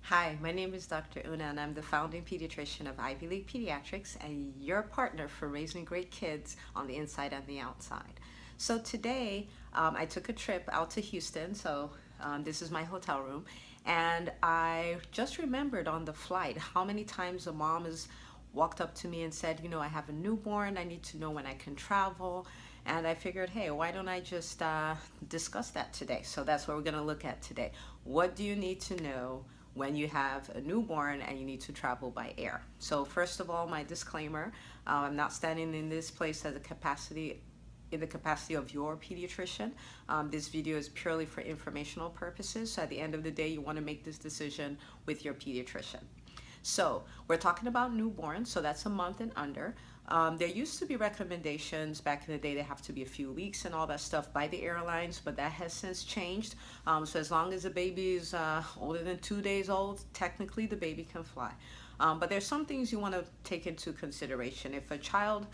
Hi, my name is Dr. Una, and I'm the founding pediatrician of Ivy League Pediatrics and your partner for raising great kids on the inside and the outside. So today, I took a trip out to Houston. This is my hotel room, and I just remembered on the flight how many times a mom has walked up to me and said, I have a newborn, I need to know when I can travel. And I figured, hey, why don't I just discuss that today? So that's what we're going to look at today. What do you need to know when you have a newborn and you need to travel by air? So first of all, my disclaimer, I'm not standing in this place as in the capacity of your pediatrician. This video is purely for informational purposes. So at the end of the day, you want to make this decision with your pediatrician. So we're talking about newborns, so that's a month and under. There used to be recommendations back in the day, they have to be a few weeks and all that stuff by the airlines, but that has since changed. So as long as the baby is older than 2 days old, technically the baby can fly. But there's some things you want to take into consideration. If a child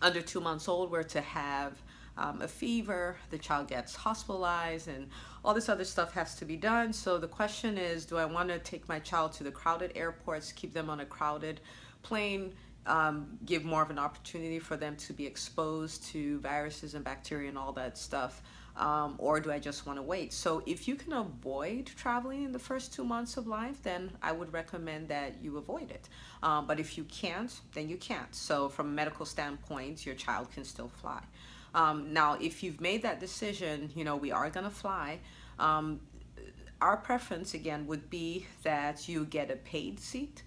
under 2 months old were to have a fever, the child gets hospitalized, and all this other stuff has to be done. So the question is, do I want to take my child to the crowded airports, keep them on a crowded plane, give more of an opportunity for them to be exposed to viruses and bacteria and all that stuff, or do I just want to wait? So if you can avoid traveling in the first 2 months of life, then I would recommend that you avoid it. But if you can't, then you can't. So from a medical standpoint, your child can still fly. Now, if you've made that decision, we are going to fly. Our preference, again, would be that you get a paid seat,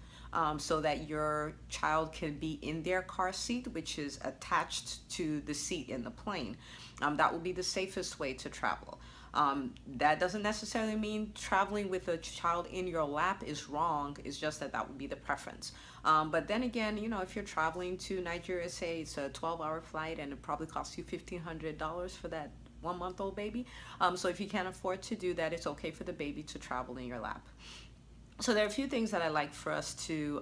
so that your child can be in their car seat, which is attached to the seat in the plane. That will be the safest way to travel. That doesn't necessarily mean traveling with a child in your lap is wrong. It's just that that would be the preference. But then again, if you're traveling to Nigeria, say it's a 12-hour flight and it probably costs you $1,500 for that 1-month-old baby. So if you can't afford to do that, it's okay for the baby to travel in your lap. So there are a few things that I like for us to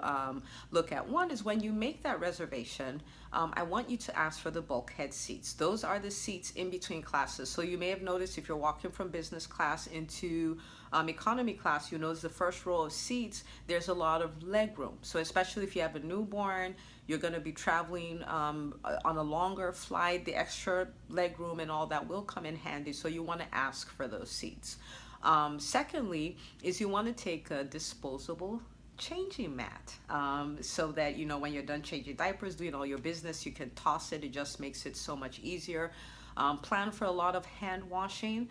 look at. One is when you make that reservation, I want you to ask for the bulkhead seats. Those are the seats in between classes. So you may have noticed if you're walking from business class into economy class, you notice the first row of seats, there's a lot of leg room. So especially if you have a newborn, you're going to be traveling on a longer flight, the extra leg room and all that will come in handy. So you want to ask for those seats. Secondly, is you want to take a disposable changing mat, so that when you're done changing diapers, doing all your business, you can toss it. It just makes it so much easier. Plan for a lot of hand washing.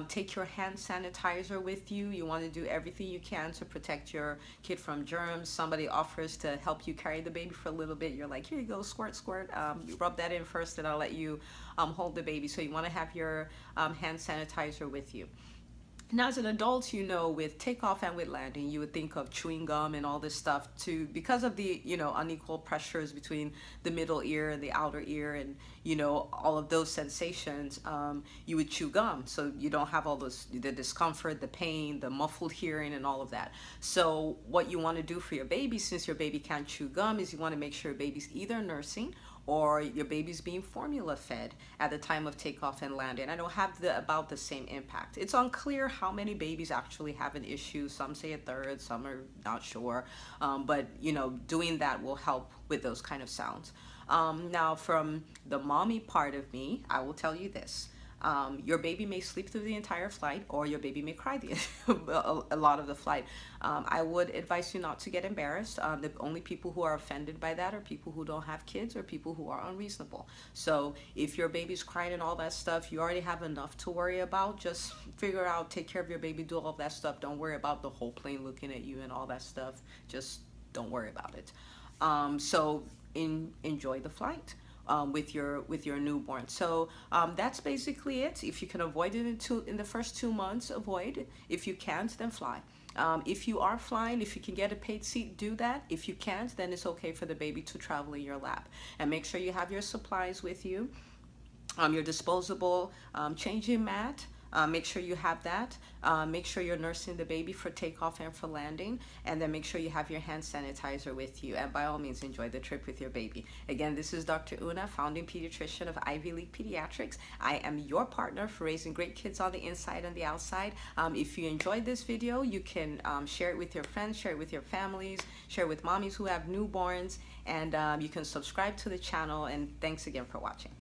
Take your hand sanitizer with you. You want to do everything you can to protect your kid from germs. Somebody offers to help you carry the baby for a little bit. You're like, here you go, squirt, squirt. You rub that in first, and I'll let you hold the baby. So you want to have your hand sanitizer with you. Now, as an adult, with takeoff and with landing, you would think of chewing gum and all this stuff too, because of the, unequal pressures between the middle ear and the outer ear and, all of those sensations, you would chew gum. So you don't have all the discomfort, the pain, the muffled hearing and all of that. So what you want to do for your baby, since your baby can't chew gum, is you want to make sure your baby's either nursing or your baby's being formula fed at the time of takeoff and landing. I don't have about the same impact. It's unclear how many babies actually have an issue. Some say a third, some are not sure. But doing that will help with those kind of sounds. Now, from the mommy part of me, I will tell you this. Your baby may sleep through the entire flight, or your baby may cry a lot of the flight. I would advise you not to get embarrassed. The only people who are offended by that are people who don't have kids or people who are unreasonable. So if your baby's crying and all that stuff, you already have enough to worry about. Just figure out, take care of your baby, do all of that stuff. Don't worry about the whole plane looking at you and all that stuff. Just don't worry about it. Enjoy the flight. With your newborn. So that's basically it. If you can avoid it in the first 2 months, avoid. If you can't, then fly. If you are flying, if you can get a paid seat, do that. If you can't, then it's okay for the baby to travel in your lap. And make sure you have your supplies with you, your disposable changing mat, Make sure you have that. Make sure you're nursing the baby for takeoff and for landing, and then make sure you have your hand sanitizer with you, and by all means enjoy the trip with your baby. Again, this is Dr. Una, founding pediatrician of Ivy League Pediatrics. I am your partner for raising great kids on the inside and the outside. If you enjoyed this video, you can share it with your friends, share it with your families, share it with mommies who have newborns, and you can subscribe to the channel, and thanks again for watching.